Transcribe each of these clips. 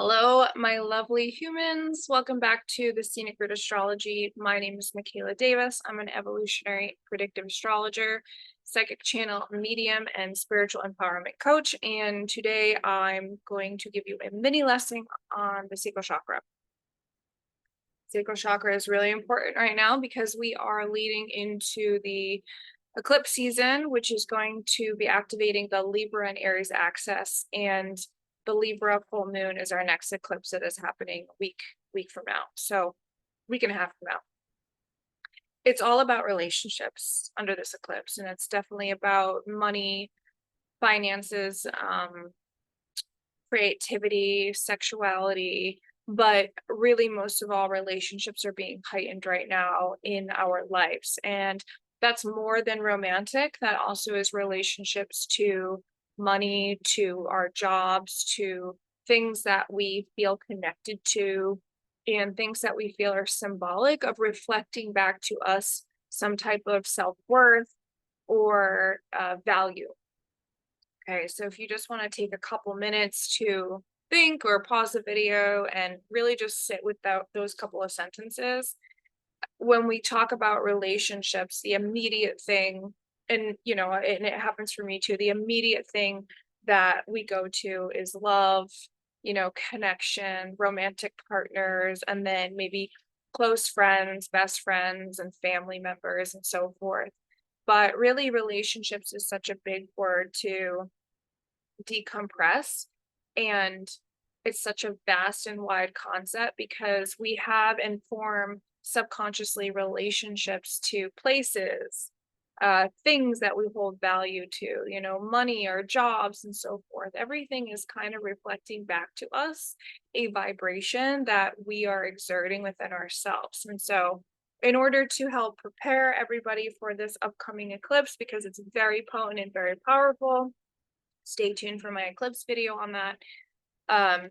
Hello, my lovely humans. Welcome back to the Scenic Route Astrology. My name is Makayla Davis. I'm an evolutionary predictive astrologer, psychic channel medium, and spiritual empowerment coach. And today I'm going to give you a mini lesson on the sacral chakra. Sacral chakra is really important right now because we are leading into the eclipse season, which is going to be activating the Libra and Aries axis. And the Libra full moon is our next eclipse that is happening a week from now. So week and a half from now. It's all about relationships under this eclipse, and it's definitely about money, finances, creativity, sexuality, but really most of all, relationships are being heightened right now in our lives. And that's more than romantic. That also is relationships to money, to our jobs, to things that we feel connected to, and things that we feel are symbolic of reflecting back to us some type of self-worth or value. Okay, so if you just want to take a couple minutes to think or pause the video and really just sit with those couple of sentences, when we talk about relationships, the immediate thing, and and it happens for me too, the immediate thing that we go to is love, connection, romantic partners, and then maybe close friends, best friends, and family members, and so forth. But really, relationships is such a big word to decompress. And it's such a vast and wide concept because we have and form subconsciously relationships to places, things that we hold value to, money or jobs and so forth. Everything is kind of reflecting back to us a vibration that we are exerting within ourselves. And so, in order to help prepare everybody for this upcoming eclipse, because it's very potent and very powerful, stay tuned for my eclipse video on that, um,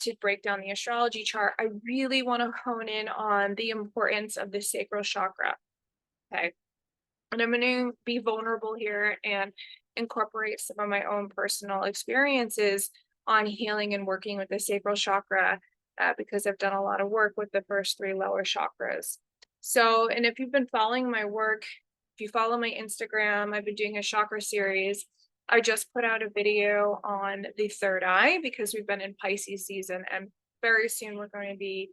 to break down the astrology chart. I really want to hone in on the importance of the sacral chakra. Okay. And I'm going to be vulnerable here and incorporate some of my own personal experiences on healing and working with the sacral chakra, because I've done a lot of work with the first three lower chakras. So, and if you've been following my work, if you follow my Instagram, I've been doing a chakra series. I just put out a video on the third eye because we've been in Pisces season, and very soon we're going to be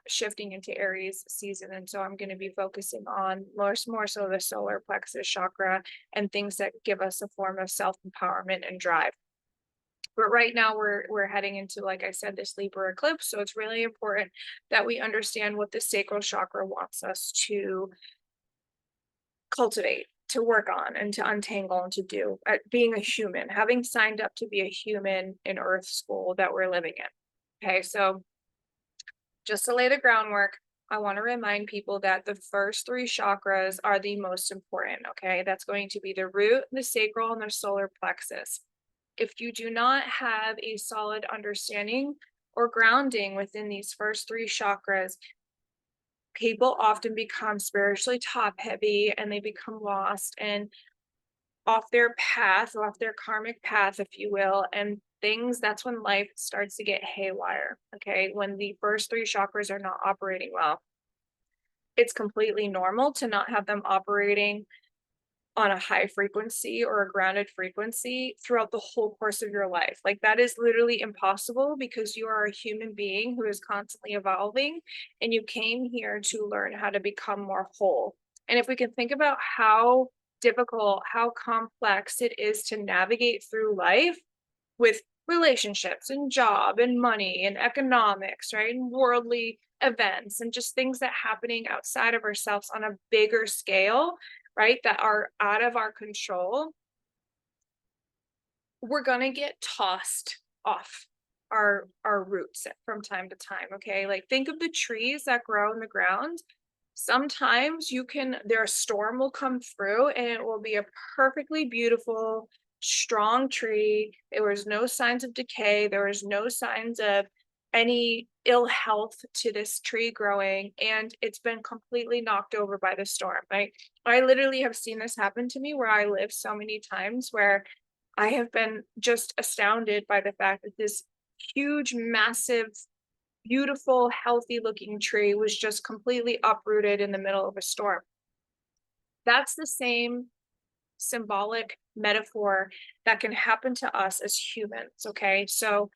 shifting into Aries season. And so I'm going to be focusing on more so the solar plexus chakra and things that give us a form of self-empowerment and drive. But right now we're heading into, like I said, this Libra eclipse. So it's really important that we understand what the sacral chakra wants us to cultivate, to work on, and to untangle and to do at being a human, having signed up to be a human in Earth school that we're living in. Okay, so just to lay the groundwork, I want to remind people that the first three chakras are the most important. Okay, that's going to be the root, the sacral, and the solar plexus. If you do not have a solid understanding or grounding within these first three chakras, people often become spiritually top heavy and they become lost and off their path, off their karmic path, if you will, and that's when life starts to get haywire. Okay, when the first three chakras are not operating well, it's completely normal to not have them operating on a high frequency or a grounded frequency throughout the whole course of your life. Like, that is literally impossible because you are a human being who is constantly evolving, and you came here to learn how to become more whole. And if we can think about how difficult, how complex it is to navigate through life with relationships and job and money and economics, right? And worldly events and just things that happening outside of ourselves on a bigger scale, right? That are out of our control, we're going to get tossed off our roots from time to time. Okay, like think of the trees that grow in the ground. Sometimes a storm will come through and it will be a perfectly beautiful strong tree. There was no signs of decay, there was no signs of any ill health to this tree growing, and it's been completely knocked over by the storm. I literally have seen this happen to me where I live so many times, where I have been just astounded by the fact that this huge, massive, beautiful, healthy looking tree was just completely uprooted in the middle of a storm. That's the same symbolic metaphor that can happen to us as humans. Okay. So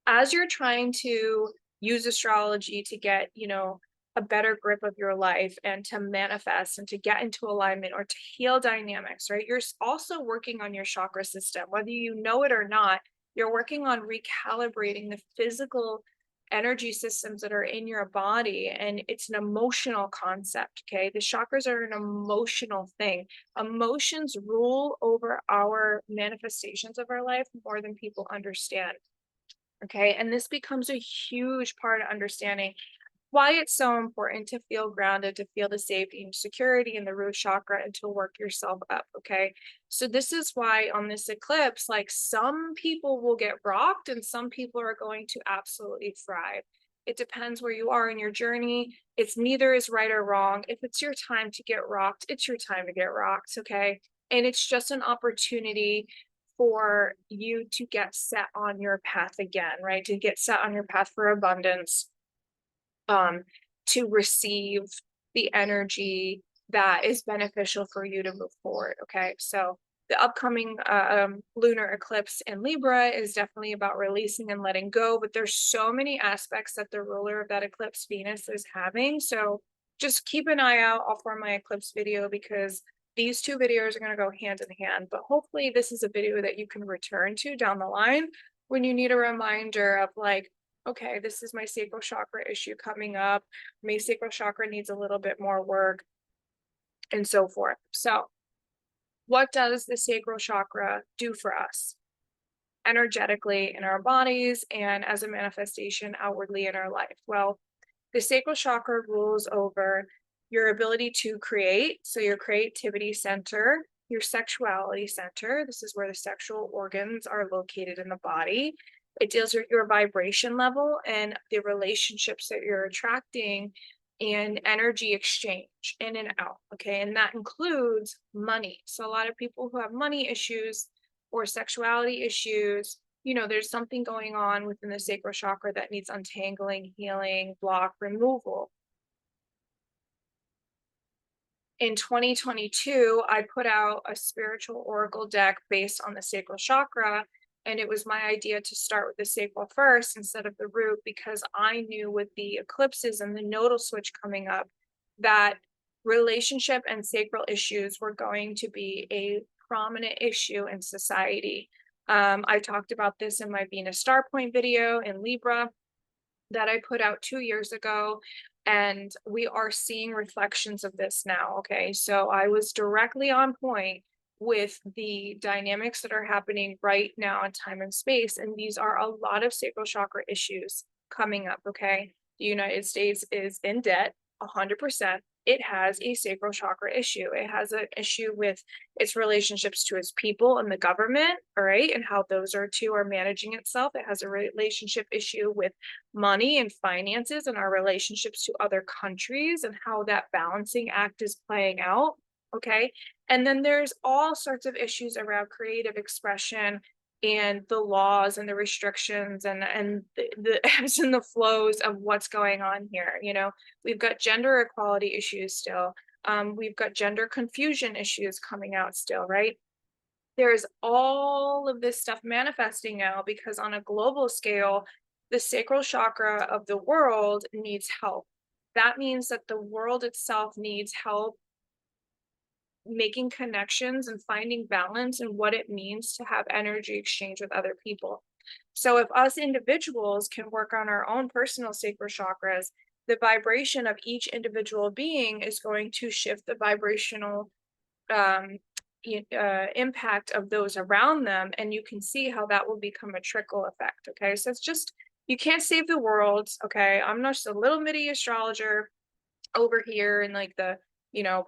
as you're trying to use astrology to get, a better grip of your life and to manifest and to get into alignment or to heal dynamics, right? You're also working on your chakra system, whether you know it or not. You're working on recalibrating the physical energy systems that are in your body, and it's an emotional concept. Okay, the chakras are an emotional thing. Emotions rule over our manifestations of our life more than people understand. Okay. And this becomes a huge part of understanding why it's so important to feel grounded, to feel the safety and security in the root chakra, and to work yourself up. Okay. So, this is why on this eclipse, like some people will get rocked and some people are going to absolutely thrive. It depends where you are in your journey. It's neither is right or wrong. If it's your time to get rocked, it's your time to get rocked. Okay. And it's just an opportunity for you to get set on your path again, right? To get set on your path for abundance, um, to receive the energy that is beneficial for you to move forward. Okay. So the upcoming lunar eclipse in Libra is definitely about releasing and letting go, but there's so many aspects that the ruler of that eclipse, Venus, is having. So just keep an eye out for my eclipse video, because these two videos are going to go hand in hand. But hopefully this is a video that you can return to down the line when you need a reminder of, like, okay, this is my sacral chakra issue coming up. My sacral chakra needs a little bit more work, and so forth. So, what does the sacral chakra do for us energetically in our bodies and as a manifestation outwardly in our life? Well, the sacral chakra rules over your ability to create, so your creativity center, your sexuality center. This is where the sexual organs are located in the body. It deals with your vibration level and the relationships that you're attracting and energy exchange in and out. Okay. And that includes money. So, a lot of people who have money issues or sexuality issues, there's something going on within the sacral chakra that needs untangling, healing, block removal. In 2022, I put out a spiritual oracle deck based on the sacral chakra. And it was my idea to start with the sacral first instead of the root, because I knew with the eclipses and the nodal switch coming up that relationship and sacral issues were going to be a prominent issue in society. I talked about this in my Venus Star Point video in Libra that I put out 2 years ago. And we are seeing reflections of this now. Okay. So I was directly on point with the dynamics that are happening right now in time and space. And these are a lot of sacral chakra issues coming up. Okay. The United States is in debt 100%. It has a sacral chakra issue. It has an issue with its relationships to its people and the government, all right, and how those two are managing itself. It has a relationship issue with money and finances and our relationships to other countries and how that balancing act is playing out. Okay. And then there's all sorts of issues around creative expression and the laws and the restrictions and the ebbs and the flows of what's going on here. We've got gender equality issues still. We've got gender confusion issues coming out still, right? There's all of this stuff manifesting now because on a global scale, the sacral chakra of the world needs help. That means that the world itself needs help making connections and finding balance and what it means to have energy exchange with other people. So, if us individuals can work on our own personal sacral chakras, the vibration of each individual being is going to shift the vibrational um, impact of those around them. And you can see how that will become a trickle effect. Okay. So, it's just, you can't save the world. Okay. I'm just a little mini astrologer over here in like the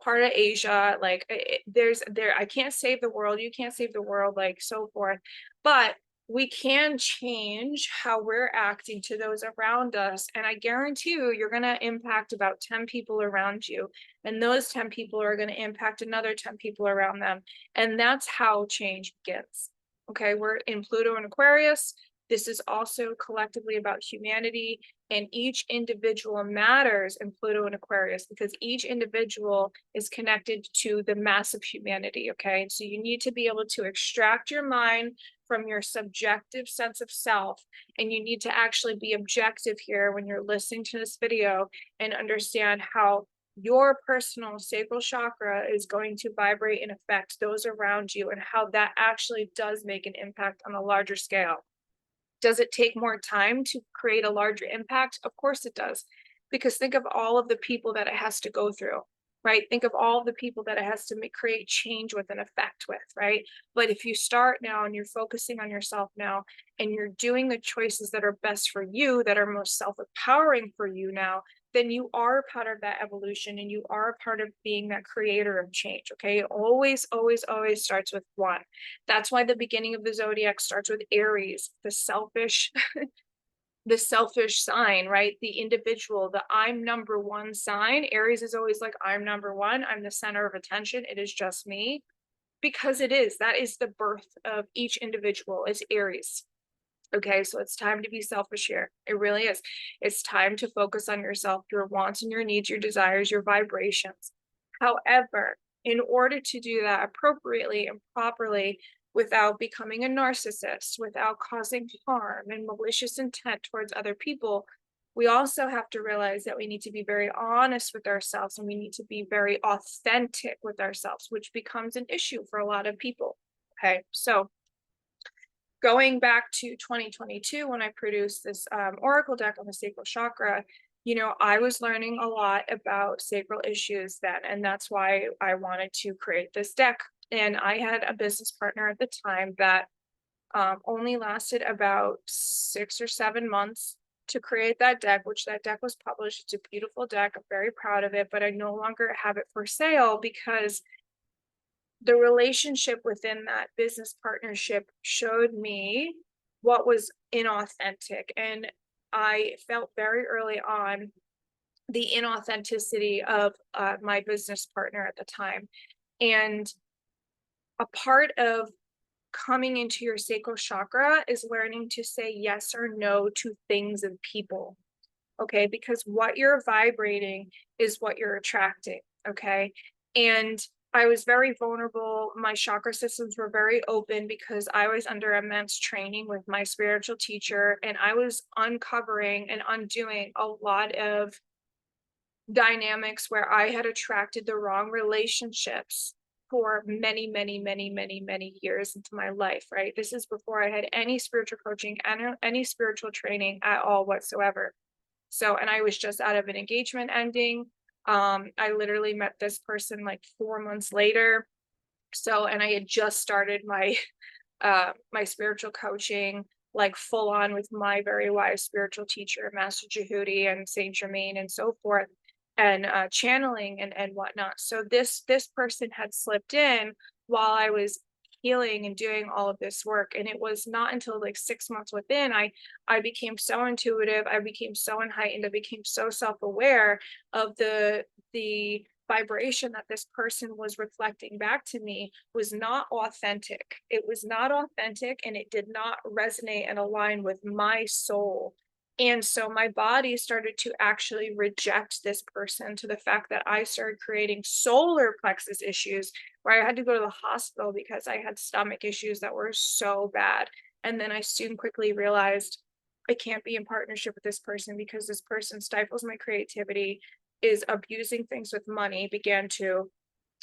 part of Asia. Like I can't save the world, you can't save the world, like so forth, but we can change how we're acting to those around us, and I guarantee you're going to impact about 10 people around you, and those 10 people are going to impact another 10 people around them, and that's how change begins. Okay, we're in Pluto and Aquarius. This is also collectively about humanity, and each individual matters in Pluto and Aquarius because each individual is connected to the mass of humanity. Okay. So you need to be able to extract your mind from your subjective sense of self, and you need to actually be objective here when you're listening to this video and understand how your personal sacral chakra is going to vibrate and affect those around you, and how that actually does make an impact on a larger scale. Does it take more time to create a larger impact? Of course it does. Because think of all of the people that it has to go through, right? Think of all of the people that it has to create change with and effect with, right? But if you start now and you're focusing on yourself now and you're doing the choices that are best for you, that are most self-empowering for you now, then you are part of that evolution and you are part of being that creator of change. Okay. It always, always, always starts with one. That's why the beginning of the zodiac starts with Aries, the selfish, the selfish sign, right? The individual, the I'm number one sign. Aries is always like, I'm number one. I'm the center of attention. It is just me. Because it is. That is the birth of each individual, is Aries. Okay, so it's time to be selfish here. It really is. It's time to focus on yourself, your wants and your needs, your desires, your vibrations. However, in order to do that appropriately and properly, without becoming a narcissist, without causing harm and malicious intent towards other people, we also have to realize that we need to be very honest with ourselves and we need to be very authentic with ourselves, which becomes an issue for a lot of people. Okay, so going back to 2022, when I produced this oracle deck on the sacral chakra, I was learning a lot about sacral issues then, and that's why I wanted to create this deck. And I had a business partner at the time that only lasted about 6 or 7 months to create that deck, which that deck was published. It's a beautiful deck. I'm very proud of it, but I no longer have it for sale because the relationship within that business partnership showed me what was inauthentic. And I felt very early on the inauthenticity of my business partner at the time. And a part of coming into your sacral chakra is learning to say yes or no to things and people. Okay. Because what you're vibrating is what you're attracting. Okay. And I was very vulnerable. My chakra systems were very open because I was under immense training with my spiritual teacher, and I was uncovering and undoing a lot of dynamics where I had attracted the wrong relationships for many, many, many, many, many years into my life, right? This is before I had any spiritual coaching, any spiritual training at all whatsoever. So, and I was just out of an engagement ending. I literally met this person like 4 months later. So, and I had just started my my spiritual coaching, like full on with my very wise spiritual teacher, Master Jehudi and Saint Germain and so forth, and channeling and whatnot. So this person had slipped in while I was healing and doing all of this work, and it was not until like 6 months within I became so intuitive, I became so enlightened, I became so self-aware of the vibration that this person was reflecting back to me was not authentic. It was not authentic, and it did not resonate and align with my soul. And so my body started to actually reject this person, to the fact that I started creating solar plexus issues where I had to go to the hospital because I had stomach issues that were so bad. And then I soon quickly realized I can't be in partnership with this person because this person stifles my creativity, is abusing things with money, began to,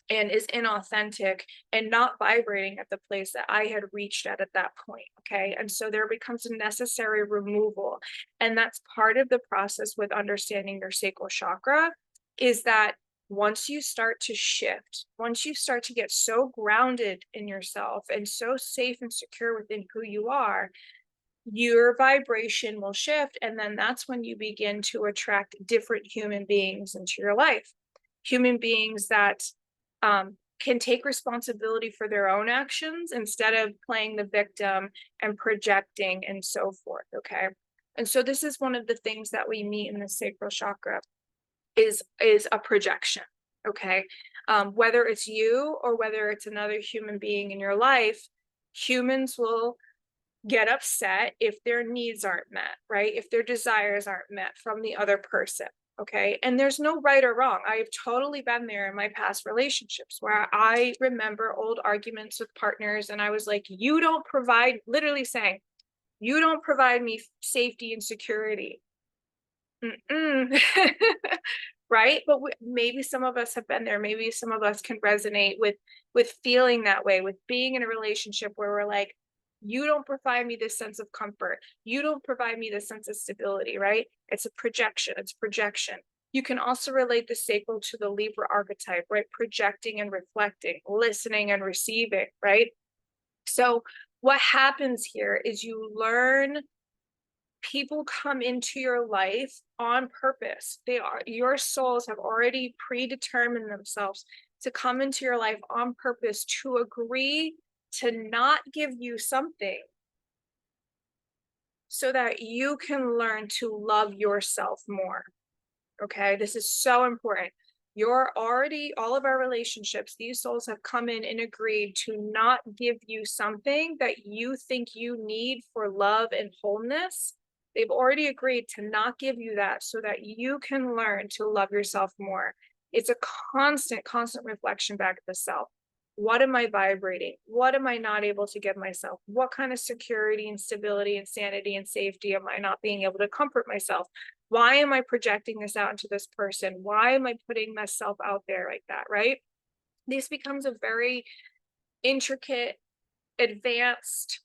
and is inauthentic and not vibrating at the place that I had reached at that point. Okay. And so there becomes a necessary removal. And that's part of the process with understanding your sacral chakra, is that once you start to shift, once you start to get so grounded in yourself and so safe and secure within who you are, your vibration will shift. And then that's when you begin to attract different human beings into your life. Human beings that can take responsibility for their own actions instead of playing the victim and projecting and so forth. Okay. And so this is one of the things that we meet in the sacral chakra is a projection. Okay. Whether it's you or whether it's another human being in your life, humans will get upset if their needs aren't met, right? If their desires aren't met from the other person. Okay. And there's no right or wrong. I've totally been there in my past relationships where I remember old arguments with partners and I was like, you don't provide, literally saying, you don't provide me safety and security. Mm-mm. Right? But maybe some of us have been there. Maybe some of us can resonate with feeling that way, with being in a relationship where we're like, you don't provide me this sense of comfort. You don't provide me this sense of stability, right? It's a projection. It's projection. You can also relate the sacral to the Libra archetype, right? Projecting and reflecting, listening and receiving, right? So what happens here is you learn, people come into your life on purpose. They are, your souls have already predetermined themselves to come into your life on purpose to agree to not give you something so that you can learn to love yourself more. Okay, this is so important. You're already, all of our relationships, these souls have come in and agreed to not give you something that you think you need for love and wholeness. They've already agreed to not give you that so that you can learn to love yourself more. It's a constant reflection back at the self. What am I vibrating? What am I not able to give myself? What kind of security and stability and sanity and safety am I not being able to comfort myself? Why am I projecting this out into this person? Why am I putting myself out there like that, right? This becomes a very intricate, advanced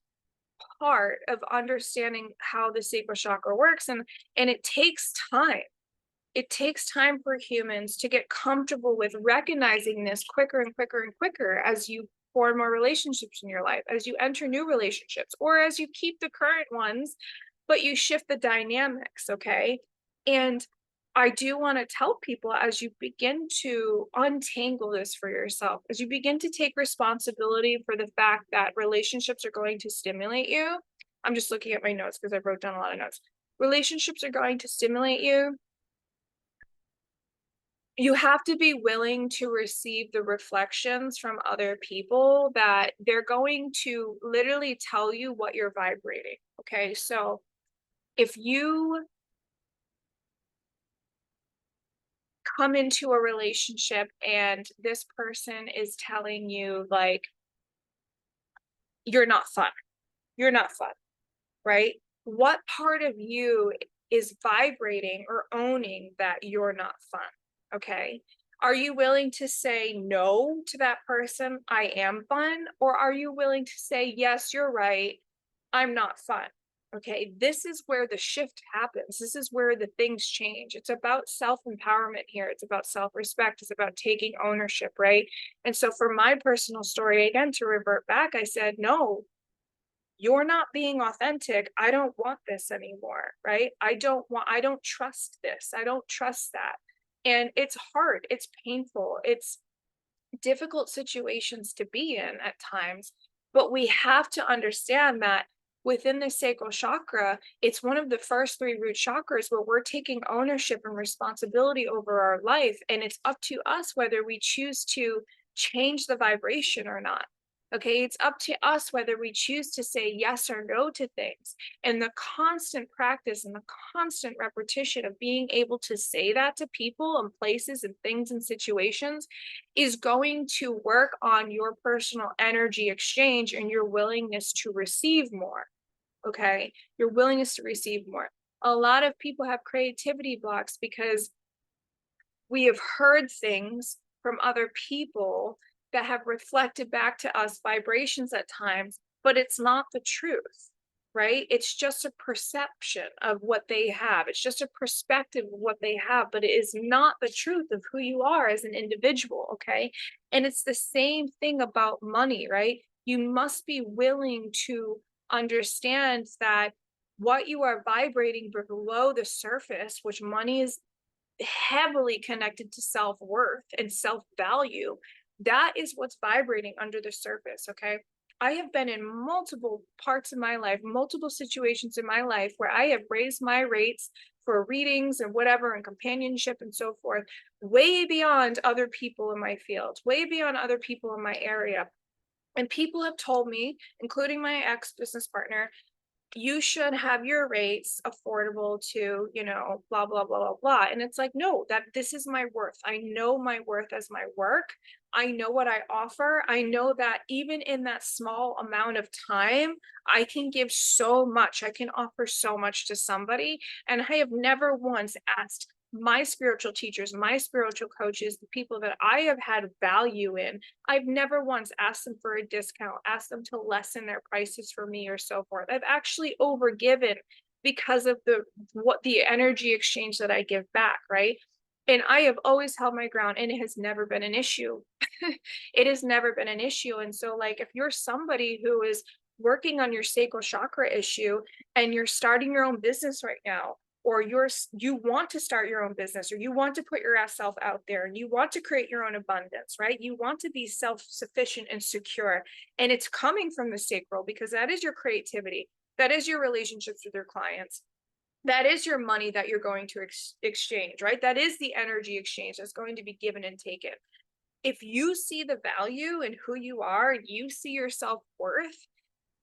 part of understanding how the sacral chakra works. And it takes time. It takes time for humans to get comfortable with recognizing this quicker and quicker and quicker as you form more relationships in your life, as you enter new relationships, or as you keep the current ones, but you shift the dynamics. Okay. And I do want to tell people, as you begin to untangle this for yourself, as you begin to take responsibility for the fact that relationships are going to stimulate you. I'm just looking at my notes because I wrote down a lot of notes. Relationships are going to stimulate you. You have to be willing to receive the reflections from other people that they're going to literally tell you what you're vibrating. Okay. So if you come into a relationship and this person is telling you, like, you're not fun, you're not fun, right? What part of you is vibrating or owning that you're not fun? Okay. Are you willing to say no to that person? I am fun. Or are you willing to say, yes, you're right, I'm not fun? Okay. This is where the shift happens. This is where the things change. It's about self empowerment here. It's about self respect. It's about taking ownership, right? And so, for my personal story, again, to revert back, I said, no, you're not being authentic. I don't want this anymore, right? I don't trust this. I don't trust that. And it's hard, it's painful, it's difficult situations to be in at times. But we have to understand that within the sacral chakra, it's one of the first three root chakras where we're taking ownership and responsibility over our life. And it's up to us whether we choose to change the vibration or not. Okay, it's up to us whether we choose to say yes or no to things. And the constant practice and the constant repetition of being able to say that to people and places and things and situations is going to work on your personal energy exchange and your willingness to receive more. Okay, your willingness to receive more. A lot of people have creativity blocks because we have heard things from other people that have reflected back to us vibrations at times, but it's not the truth, right? It's just a perception of what they have. It's just a perspective of what they have, but it is not the truth of who you are as an individual, okay? And it's the same thing about money, right? You must be willing to understand that what you are vibrating below the surface, which money is heavily connected to self-worth and self-value, that is what's vibrating under the surface. Okay, I have been in multiple parts of my life, multiple situations in my life where I have raised my rates for readings and whatever and companionship and so forth, way beyond other people in my field, way beyond other people in my area, And people have told me, including my ex-business partner, you should have your rates affordable to, blah, blah, blah, blah, blah. And it's like, no, that this is my worth. I know my worth as my work. I know what I offer. I know that even in that small amount of time, I can give so much. I can offer so much to somebody. And I have never once asked my spiritual teachers, my spiritual coaches, the people that I have had value in, I've never once asked them for a discount, asked them to lessen their prices for me or so forth. I've actually overgiven because of the energy exchange that I give back, right? And I have always held my ground and it has never been an issue. It has never been an issue. And so like if you're somebody who is working on your sacral chakra issue and you're starting your own business right now, or you want to start your own business, or you want to put yourself out there and you want to create your own abundance, right? You want to be self-sufficient and secure, and it's coming from the sacral because that is your creativity, that is your relationships with your clients, that is your money that you're going to exchange, right? That is the energy exchange that's going to be given and taken. If you see the value in who you are and you see your self-worth,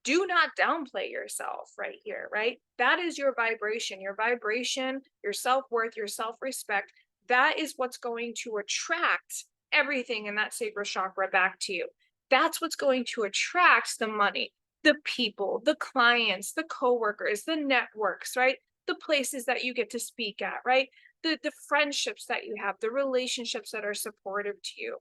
do not downplay yourself right here, right? That is your vibration, your self-worth, your self-respect. That is what's going to attract everything in that sacral chakra back to you. That's what's going to attract the money, the people, the clients, the coworkers, the networks, right? The places that you get to speak at, right? The friendships that you have, the relationships that are supportive to you.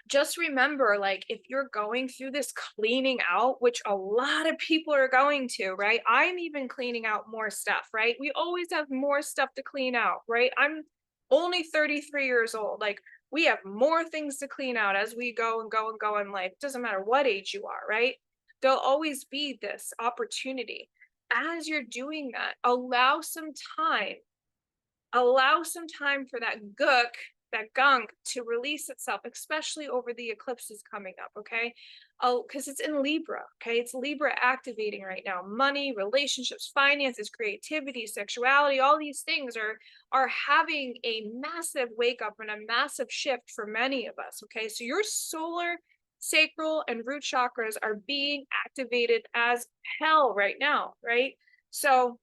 Just remember, like, if you're going through this cleaning out, which a lot of people are going to, right? I'm even cleaning out more stuff, right? We always have more stuff to clean out, right? I'm only 33 years old. Like, we have more things to clean out as we go and go and go in life. It doesn't matter what age you are, right? There'll always be this opportunity. As you're doing that, time allow some time for that gunk to release itself, especially over the eclipses coming up. Okay. Oh, because it's in Libra. Okay. It's Libra activating right now. Money, relationships, finances, creativity, sexuality, all these things are having a massive wake up and a massive shift for many of us. Okay. So your solar, sacral, and root chakras are being activated as hell right now. Right. So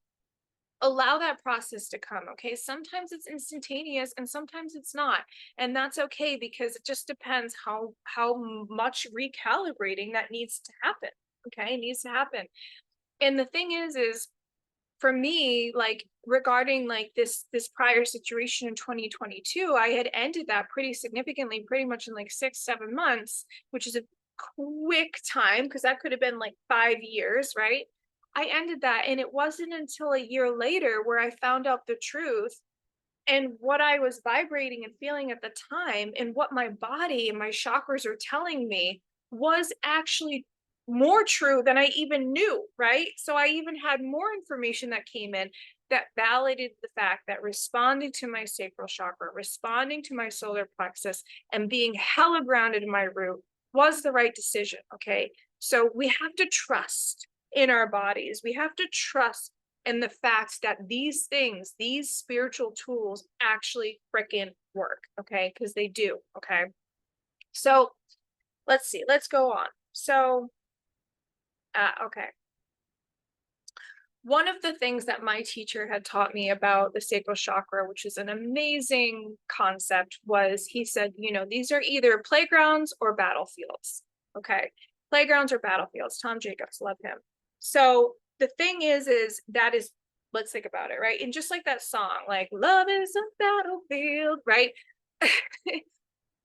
allow that process to come. Okay, sometimes it's instantaneous and sometimes it's not, and that's okay because it just depends how much recalibrating that needs to happen. Okay, it needs to happen. And the thing is for me, like, regarding like this prior situation in 2022, I had ended that pretty significantly, pretty much in like 6-7 months, which is a quick time because that could have been like 5 years, right? I ended that, and it wasn't until a year later where I found out the truth and what I was vibrating and feeling at the time, and what my body and my chakras are telling me was actually more true than I even knew, right? So I even had more information that came in that validated the fact that responding to my sacral chakra, responding to my solar plexus, and being hella grounded in my root was the right decision. Okay. So we have to trust in our bodies. We have to trust in the fact that these things, these spiritual tools actually freaking work. Okay. Because they do. Okay. So let's see. Let's go on. So, okay. One of the things that my teacher had taught me about the sacral chakra, which is an amazing concept, was he said, these are either playgrounds or battlefields. Okay. Playgrounds or battlefields. Tom Jacobs, love him. So the thing is that is, let's think about it, right? And just like that song, like, love is a battlefield, right?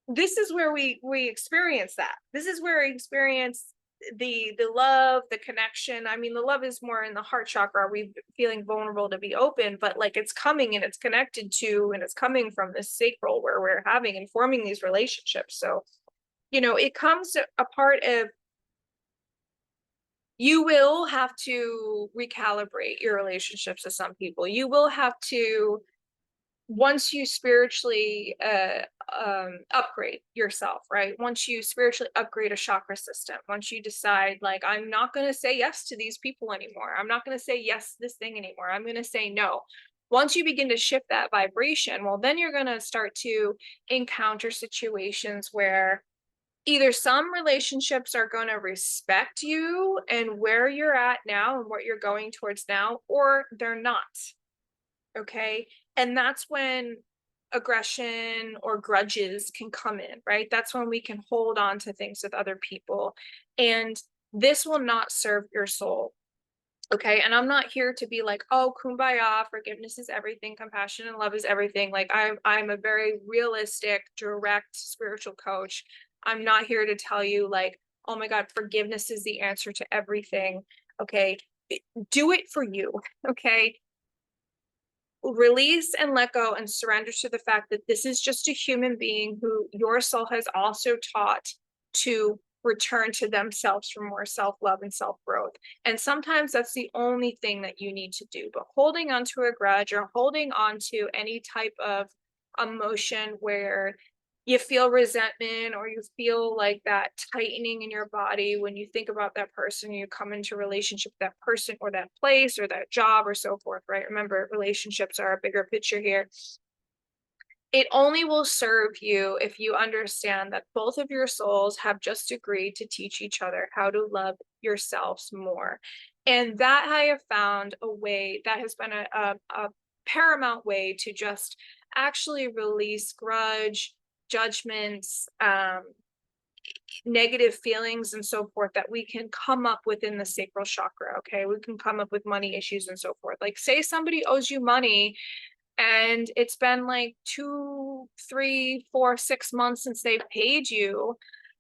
This is where we experience that. This is where we experience the love, the connection. I mean, the love is more in the heart chakra. Are we feeling vulnerable to be open? But like, it's coming and it's connected to, and it's coming from this sacral where we're having and forming these relationships. So, it comes a part of, you will have to recalibrate your relationships with some people. You will have to, once you spiritually upgrade yourself, right? Once you spiritually upgrade a chakra system, once you decide, like, I'm not going to say yes to these people anymore, I'm not going to say yes to this thing anymore, I'm going to say no. Once you begin to shift that vibration, well, then you're going to start to encounter situations where Either some relationships are going to respect you and where you're at now and what you're going towards now, or they're not. Okay. And that's when aggression or grudges can come in, right? That's when we can hold on to things with other people. And this will not serve your soul. Okay. And I'm not here to be like, oh, kumbaya, forgiveness is everything, compassion and love is everything. Like I'm a very realistic, direct spiritual coach. I'm not here to tell you like, oh my God, forgiveness is the answer to everything. Okay. Do it for you. Okay. Release and let go and surrender to the fact that this is just a human being who your soul has also taught to return to themselves for more self-love and self-growth. And sometimes that's the only thing that you need to do. But holding on to a grudge or holding on to any type of emotion where you feel resentment or you feel like that tightening in your body when you think about that person, you come into a relationship with that person or that place or that job or so forth, right? Remember, relationships are a bigger picture here. It only will serve you if you understand that both of your souls have just agreed to teach each other how to love yourselves more. And that I have found a way that has been a paramount way to just actually release grudge, judgments, negative feelings and so forth that we can come up within the sacral chakra. Okay. We can come up with money issues and so forth. Like, say somebody owes you money and it's been like 2, 3, 4, 6 months since they've paid you,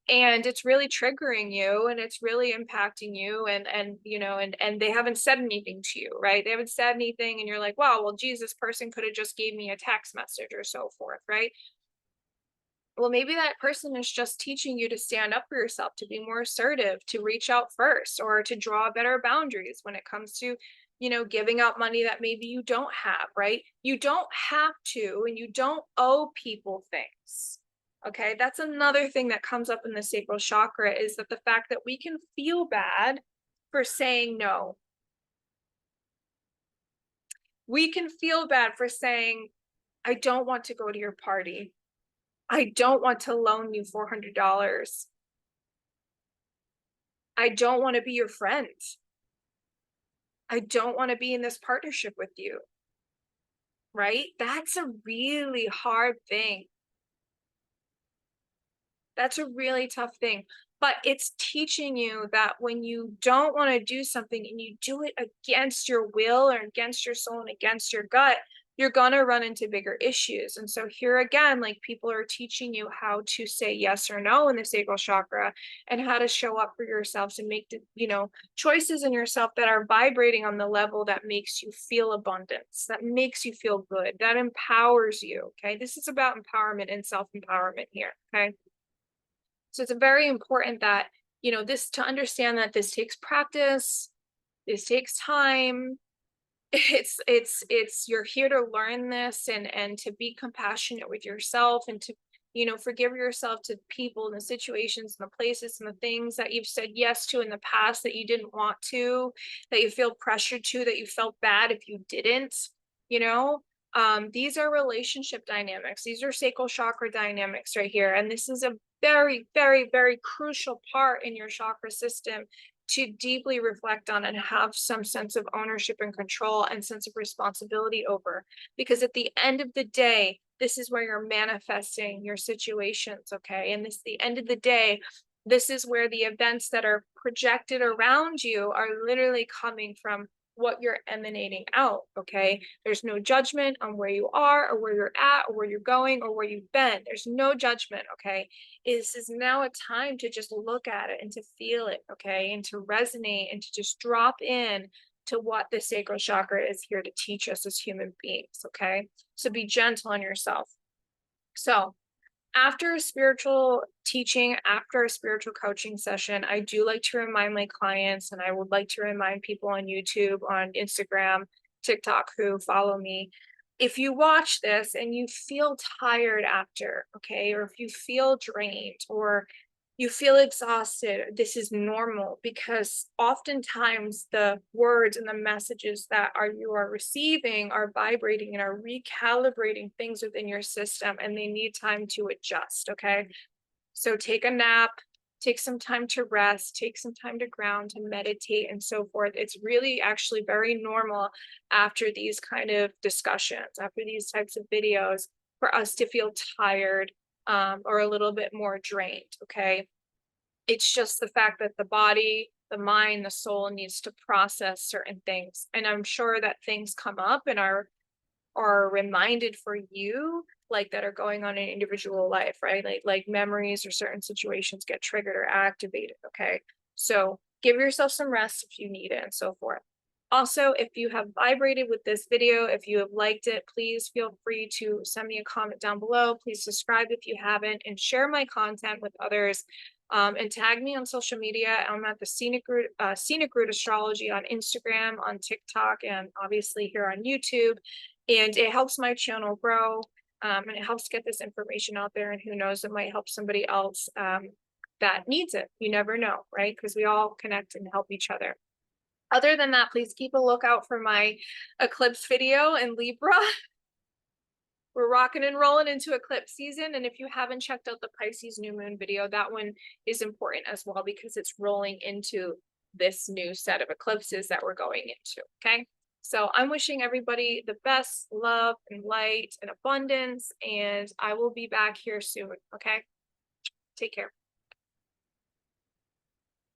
and it's really triggering you and it's really impacting you, and you know, and they haven't said anything to you, right? They haven't said anything, and you're like, wow, well, geez, this person could have just gave me a text message or so forth, right? Well, maybe that person is just teaching you to stand up for yourself, to be more assertive, to reach out first, or to draw better boundaries when it comes to, you know, giving out money that maybe you don't have, right? You don't have to, and you don't owe people things. Okay. That's another thing that comes up in the sacral chakra, is that the fact that we can feel bad for saying no. We can feel bad for saying, I don't want to go to your party. I don't want to loan you $400. I don't want to be your friend. I don't want to be in this partnership with you, right? That's a really hard thing. That's a really tough thing. But it's teaching you that when you don't want to do something and you do it against your will or against your soul and against your gut, you're going to run into bigger issues. And so here again, like, people are teaching you how to say yes or no in the sacral chakra, and how to show up for yourselves and make the, you know, choices in yourself that are vibrating on the level that makes you feel abundance, that makes you feel good, that empowers you. Okay. This is about empowerment and self-empowerment here. Okay. So it's very important that, you know, this, to understand that this takes practice, this takes time. It's you're here to learn this, and to be compassionate with yourself, and to, you know, forgive yourself to people and the situations and the places and the things that you've said yes to in the past that you didn't want to, that you feel pressured to, that you felt bad if you didn't, you know. These are relationship dynamics. These are sacral chakra dynamics right here. And this is a very, very, very crucial part in your chakra system to deeply reflect on and have some sense of ownership and control and sense of responsibility over. Because at the end of the day, this is where you're manifesting your situations. Okay. And this, the end of the day, this is where the events that are projected around you are literally coming from what you're emanating out. Okay. There's no judgment on where you are or where you're at or where you're going or where you've been. There's no judgment. Okay. This is now a time to just look at it and to feel it. Okay. And to resonate and to just drop in to what the sacral chakra is here to teach us as human beings. Okay. So be gentle on yourself. So, after a spiritual teaching, after a spiritual coaching session, I do like to remind my clients, and I would like to remind people on YouTube, on Instagram, TikTok who follow me. If you watch this and you feel tired after, okay, or if you feel drained or you feel exhausted, this is normal, because oftentimes the words and the messages that you are receiving are vibrating and are recalibrating things within your system, and they need time to adjust. Okay. So take a nap, take some time to rest, take some time to ground, to meditate, and so forth. It's really actually very normal after these kind of discussions, after these types of videos, for us to feel tired, or a little bit more drained. Okay. It's just the fact that the body, the mind, the soul needs to process certain things. And I'm sure that things come up and are reminded for you, like, that are going on in individual life, right? Like memories or certain situations get triggered or activated. Okay. So give yourself some rest if you need it, and so forth. Also, if you have vibrated with this video, if you have liked it, please feel free to send me a comment down below. Please subscribe if you haven't, and share my content with others. And tag me on social media. I'm at the Scenic Route Astrology on Instagram, on TikTok, and obviously here on YouTube. And it helps my channel grow, and it helps get this information out there. And who knows, it might help somebody else that needs it. You never know, right? Because we all connect and help each other. Other than that, please keep a lookout for my eclipse video in Libra. We're rocking and rolling into eclipse season. And if you haven't checked out the Pisces new moon video, that one is important as well, because it's rolling into this new set of eclipses that we're going into. Okay. So I'm wishing everybody the best love and light and abundance, and I will be back here soon. Okay. Take care.